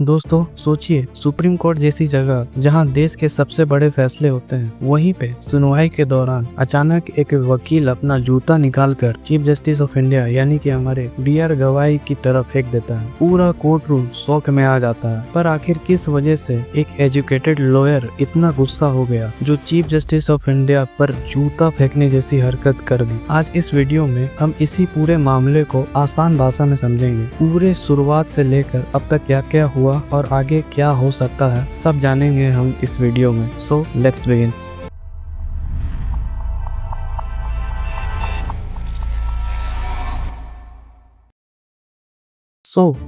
दोस्तों सोचिए, supreme court जैसी जगह जहां देश के सबसे बड़े फैसले होते हैं, वहीं पे सुनवाई के दौरान अचानक एक वकील अपना जूता निकालकर चीफ जस्टिस ऑफ इंडिया यानी कि हमारे बी.आर. गवाई की तरफ फेंक देता है। पूरा कोर्ट रूम शौक में आ जाता है। पर आखिर किस वजह से एक एजुकेटेड लॉयर इतना गुस्सा हो गया जो चीफ जस्टिस ऑफ इंडिया पर जूता फेंकने जैसी हरकत कर दी? आज इस वीडियो में हम इसी पूरे मामले को आसान भाषा में समझेंगे। पूरे शुरुआत से लेकर अब तक क्या क्या हुआ और आगे क्या हो सकता है, सब जानेंगे हम इस वीडियो में। So let's begin.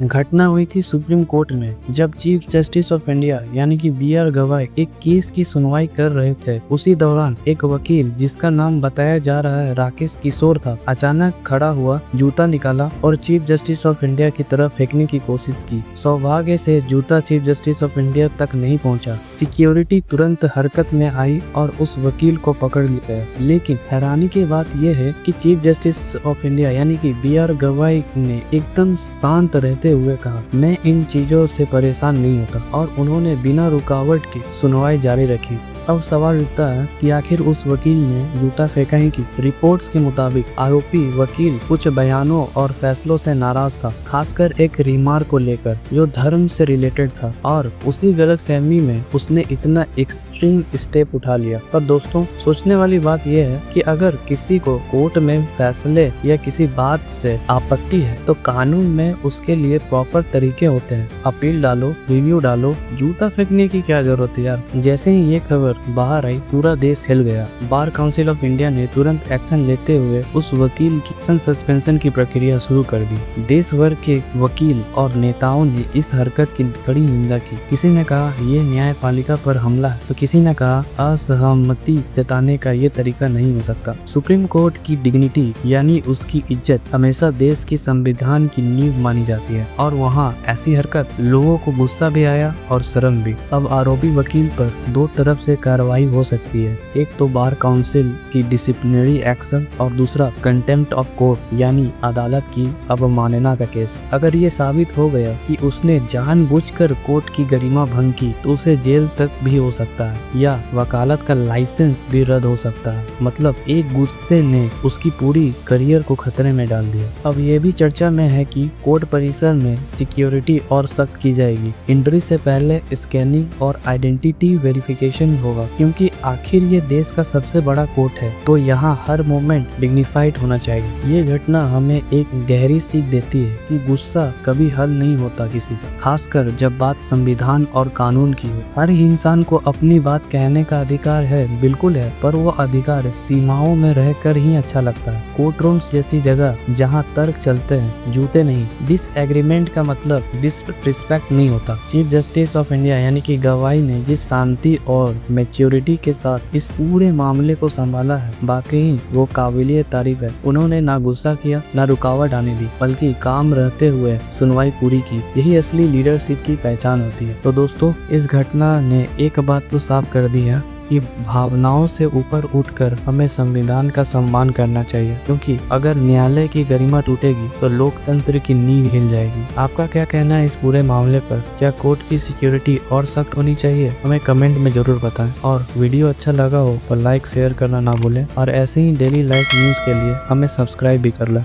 घटना हुई थी सुप्रीम कोर्ट में जब चीफ जस्टिस ऑफ इंडिया यानी कि बी.आर. गवाई एक केस की सुनवाई कर रहे थे। उसी दौरान एक वकील जिसका नाम बताया जा रहा है राकेश किशोर था, अचानक खड़ा हुआ, जूता निकाला और चीफ जस्टिस ऑफ इंडिया की तरफ फेंकने की कोशिश की। सौभाग्य से जूता चीफ जस्टिस ऑफ इंडिया तक नहीं पहुंचा। सिक्योरिटी तुरंत हरकत में आई और उस वकील को पकड़ लिया। लेकिन हैरानी की बात यह है कि चीफ जस्टिस ऑफ इंडिया यानी कि बी.आर. गवाई ने एकदम शांत रहते हुए कहा, मैं इन चीजों से परेशान नहीं होता, और उन्होंने बिना रुकावट के सुनवाई जारी रखी। अब सवाल उठता है कि आखिर उस वकील ने जूता फेंका ही कि रिपोर्ट्स के मुताबिक आरोपी वकील कुछ बयानों और फैसलों से नाराज था, खासकर एक रिमार्क को लेकर जो धर्म से रिलेटेड था, और उसी गलतफहमी में उसने इतना एक्सट्रीम स्टेप उठा लिया। पर दोस्तों, सोचने वाली बात यह है कि अगर किसी को कोर्ट में फैसले या किसी बात से आपत्ति है तो कानून में उसके लिए प्रॉपर तरीके होते हैं। अपील डालो, रिव्यू डालो, जूता फेंकने की क्या जरूरत है यार। जैसे ही ये खबर बाहर आई, पूरा देश हिल गया। बार काउंसिल ऑफ इंडिया ने तुरंत एक्शन लेते हुए उस वकील की सस्पेंशन की प्रक्रिया शुरू कर दी। देश भर के वकील और नेताओं ने इस हरकत की कड़ी निंदा की। किसी ने कहा ये न्यायपालिका पर हमला है, तो किसी ने कहा असहमति जताने का ये तरीका नहीं हो सकता। सुप्रीम कोर्ट की डिग्निटी यानी उसकी इज्जत हमेशा देश की संविधान की नींव मानी जाती है, और वहाँ ऐसी हरकत लोगों को गुस्सा भी आया और शर्म भी। अब आरोपी वकील पर दो तरफ से कार्रवाई हो सकती है। एक तो बार काउंसिल की डिसिप्लिनरी एक्शन और दूसरा कंटेम्प्ट ऑफ कोर्ट यानी अदालत की अवमानना का केस। अगर ये साबित हो गया कि उसने जानबूझकर कोर्ट की गरिमा भंग की तो उसे जेल तक भी हो सकता है या वकालत का लाइसेंस भी रद्द हो सकता है। मतलब एक गुस्से ने उसकी पूरी करियर को खतरे में डाल दिया। अब ये भी चर्चा में है कि कोर्ट परिसर में सिक्योरिटी और सख्त की जाएगी। एंट्री से पहले स्कैनिंग और आइडेंटिटी वेरिफिकेशन होगा, क्योंकि आखिर ये देश का सबसे बड़ा कोर्ट है, तो यहाँ हर मोमेंट डिग्निफाइड होना चाहिए। ये घटना हमें एक गहरी सीख देती है कि गुस्सा कभी हल नहीं होता किसी का, खासकर जब बात संविधान और कानून की हो। हर इंसान को अपनी बात कहने का अधिकार है, बिल्कुल है, पर वो अधिकार सीमाओं में रहकर ही अच्छा लगता है। कोर्ट रूम्स जैसी जगह जहाँ तर्क चलते हैं, जूते नहीं। डिसएग्रीमेंट का मतलब डिसरिस्पेक्ट नहीं होता। चीफ जस्टिस ऑफ इंडिया यानी कि गवाई ने जिस शांति और मैच्योरिटी के साथ इस पूरे मामले को संभाला है, वाकई वो काबिलियत तारीफ है। उन्होंने ना गुस्सा किया, ना रुकावट आने दी, बल्कि काम रहते हुए सुनवाई पूरी की। यही असली लीडरशिप की पहचान होती है। तो दोस्तों, इस घटना ने एक बात तो साफ कर दी है कि भावनाओं से ऊपर उठकर हमें संविधान का सम्मान करना चाहिए, क्योंकि अगर न्यायालय की गरिमा टूटेगी तो लोकतंत्र की नींव हिल जाएगी। आपका क्या कहना है इस पूरे मामले पर? क्या कोर्ट की सिक्योरिटी और सख्त होनी चाहिए? हमें कमेंट में जरूर बताएं, और वीडियो अच्छा लगा हो तो लाइक शेयर करना ना भूलें, और ऐसे ही डेली लाइव न्यूज के लिए हमें सब्सक्राइब भी कर लें।